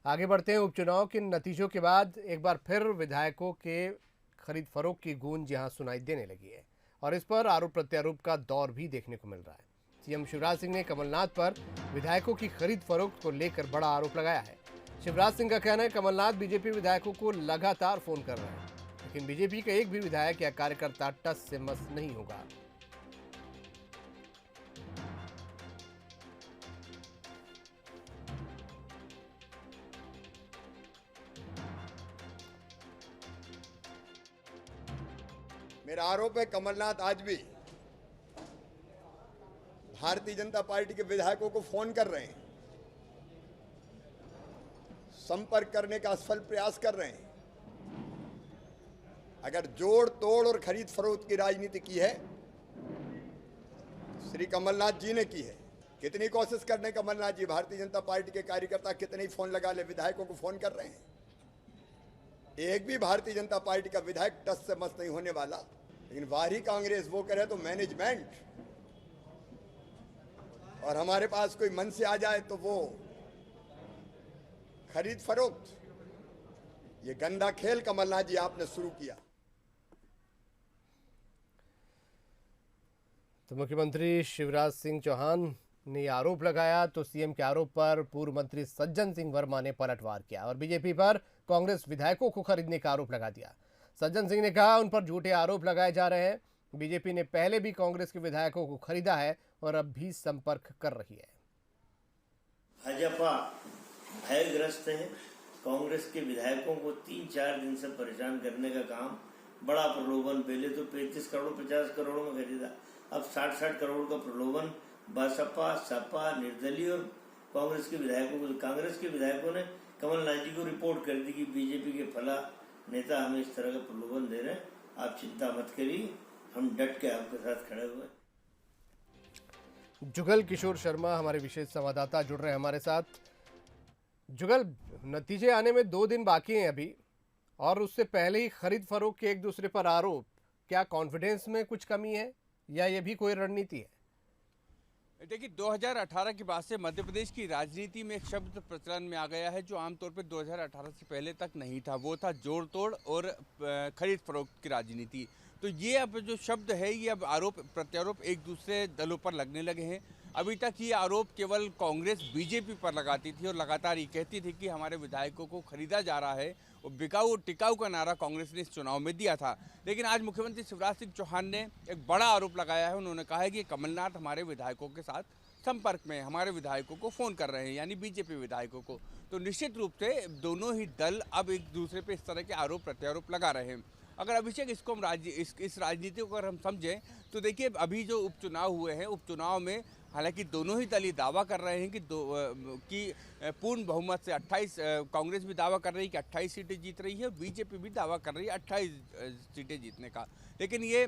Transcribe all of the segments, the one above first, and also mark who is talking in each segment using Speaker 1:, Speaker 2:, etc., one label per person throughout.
Speaker 1: आगे बढ़ते हैं। उपचुनाव के नतीजों के बाद एक बार फिर विधायकों के खरीद फरोख्त की गूंज यहां सुनाई देने लगी है और इस पर आरोप प्रत्यारोप का दौर भी देखने को मिल रहा है। सीएम शिवराज सिंह ने कमलनाथ पर विधायकों की खरीद फरोख्त को लेकर बड़ा आरोप लगाया है। शिवराज सिंह का कहना है कमलनाथ बीजेपी विधायकों को लगातार फोन कर रहे हैं, लेकिन बीजेपी का एक भी विधायक या कार्यकर्ता टस से मस नहीं होगा।
Speaker 2: मेरा आरोप है कमलनाथ आज भी भारतीय जनता पार्टी के विधायकों को फोन कर रहे हैं, संपर्क करने का असफल प्रयास कर रहे हैं। अगर जोड़ तोड़ और खरीद फरोख्त की राजनीति की है, श्री कमलनाथ जी ने की है। कितनी कोशिश करने कमलनाथ जी, भारतीय जनता पार्टी के कार्यकर्ता कितने ही फोन लगा ले, विधायकों को फोन कर रहे हैं। एक भी भारतीय जनता पार्टी का विधायक टस से मस नहीं होने वाला। लेकिन बाहरी कांग्रेस वो करे तो मैनेजमेंट, और हमारे पास कोई मन से आ जाए तो वो खरीद फरोख्त। ये गंदा खेल कमलनाथ जी आपने शुरू किया।
Speaker 1: तो मुख्यमंत्री शिवराज सिंह चौहान ने आरोप लगाया तो सीएम के आरोप पर पूर्व मंत्री सज्जन सिंह वर्मा ने पलटवार किया और बीजेपी पर कांग्रेस विधायकों को खरीदने का आरोप लगा दिया। सज्जन सिंह ने कहा उन पर झूठे आरोप लगाए जा रहे हैं। बीजेपी ने पहले भी कांग्रेस के विधायकों को खरीदा है और अब भी संपर्क कर रही है।
Speaker 3: भाजपा भयग्रस्त है। कांग्रेस के विधायकों को 3-4 दिन से परेशान करने का काम, बड़ा प्रलोभन। पहले तो 35 करोड़ 50 करोड़ में खरीदा, अब 60-60 करोड़ का प्रलोभन बसपा, सपा, निर्दलीय और कांग्रेस के विधायकों को। कांग्रेस के विधायकों ने कमलनाथ जी को रिपोर्ट कर दी कि बीजेपी के फला नेता हमें इस तरह का प्रलोभन दे रहे हैं, आप चिंता मत करिए, हम डट के आपके साथ खड़े हुए।
Speaker 1: जुगल किशोर शर्मा हमारे विशेष संवाददाता जुड़ रहे हैं हमारे साथ। जुगल, नतीजे आने में 2 दिन बाकी हैं अभी, और उससे पहले ही खरीद फरोख्त के एक दूसरे पर आरोप। क्या कॉन्फिडेंस में कुछ कमी है या ये भी कोई रणनीति है?
Speaker 4: देखिए, 2018 के बाद से मध्य प्रदेश की राजनीति में एक शब्द प्रचलन में आ गया है जो आमतौर पर 2018 से पहले तक नहीं था। वो था जोड़ तोड़ और खरीद फरोख्त की राजनीति। तो ये अब जो शब्द है, ये अब आरोप प्रत्यारोप एक दूसरे दलों पर लगने लगे हैं। अभी तक ये आरोप केवल कांग्रेस बीजेपी पर लगाती थी और लगातार ये कहती थी कि हमारे विधायकों को खरीदा जा रहा है, और बिकाऊ और टिकाऊ का नारा कांग्रेस ने इस चुनाव में दिया था। लेकिन आज मुख्यमंत्री शिवराज सिंह चौहान ने एक बड़ा आरोप लगाया है। उन्होंने कहा है कि कमलनाथ हमारे विधायकों के साथ संपर्क में, हमारे विधायकों को फ़ोन कर रहे हैं, यानी बीजेपी विधायकों को। तो निश्चित रूप से दोनों ही दल अब एक दूसरे पर इस तरह के आरोप प्रत्यारोप लगा रहे हैं। अगर अभिषेक इसको हम इस राजनीति को अगर हम समझें तो देखिए, अभी जो उपचुनाव हुए हैं, उपचुनाव में हालांकि दोनों ही दल ये दावा कर रहे हैं कि पूर्ण बहुमत से 28, कांग्रेस भी दावा कर रही है कि 28 सीटें जीत रही है, बीजेपी भी दावा कर रही है 28 सीटें जीतने का। लेकिन ये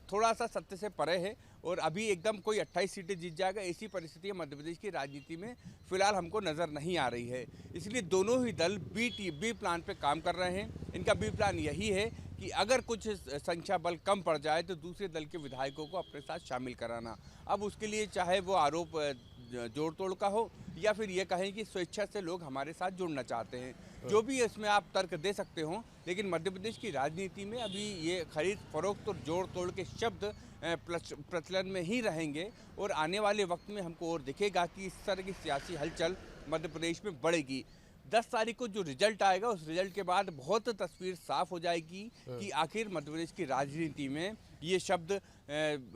Speaker 4: थोड़ा सा सत्य से परे है और अभी एकदम कोई 28 सीटें जीत जाएगा, ऐसी परिस्थिति मध्य प्रदेश की राजनीति में फिलहाल हमको नज़र नहीं आ रही है। इसलिए दोनों ही दल बी प्लान पे काम कर रहे हैं। इनका बी प्लान यही है कि अगर कुछ संख्या बल कम पड़ जाए तो दूसरे दल के विधायकों को अपने साथ शामिल कराना। अब उसके लिए चाहे वो आरोप जोड़ तोड़ का हो या फिर ये कहें कि स्वेच्छा से लोग हमारे साथ जुड़ना चाहते हैं, जो भी इसमें आप तर्क दे सकते हो, लेकिन मध्य प्रदेश की राजनीति में अभी ये खरीद फरोख्त और जोड़ तोड़ के शब्द प्रचलन में ही रहेंगे और आने वाले वक्त में हमको और दिखेगा कि इस तरह की सियासी हलचल मध्य प्रदेश में बढ़ेगी। 10 तारीख को जो रिजल्ट आएगा, उस रिजल्ट के बाद बहुत तस्वीर साफ हो जाएगी कि आखिर मध्य प्रदेश की राजनीति में ये शब्द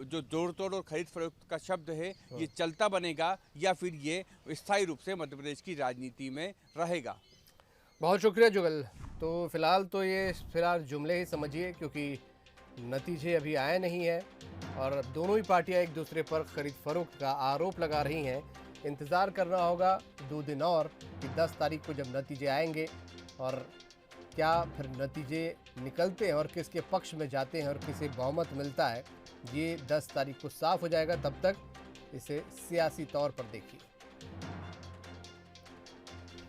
Speaker 4: जो जोड़ तोड़ और खरीद फरोख्त का शब्द है, ये चलता बनेगा या फिर ये स्थायी रूप से मध्य प्रदेश की राजनीति में रहेगा।
Speaker 1: बहुत शुक्रिया जुगल। तो फिलहाल जुमले ही समझिए, क्योंकि नतीजे अभी आए नहीं है और दोनों ही पार्टियां एक दूसरे पर खरीद फरोख्त का आरोप लगा रही हैं। इंतज़ार करना होगा 2 दिन और कि 10 तारीख को जब नतीजे आएंगे और क्या फिर नतीजे निकलते हैं और किसके पक्ष में जाते हैं और किसे बहुमत मिलता है, ये 10 तारीख को साफ हो जाएगा। तब तक इसे सियासी तौर पर देखिए।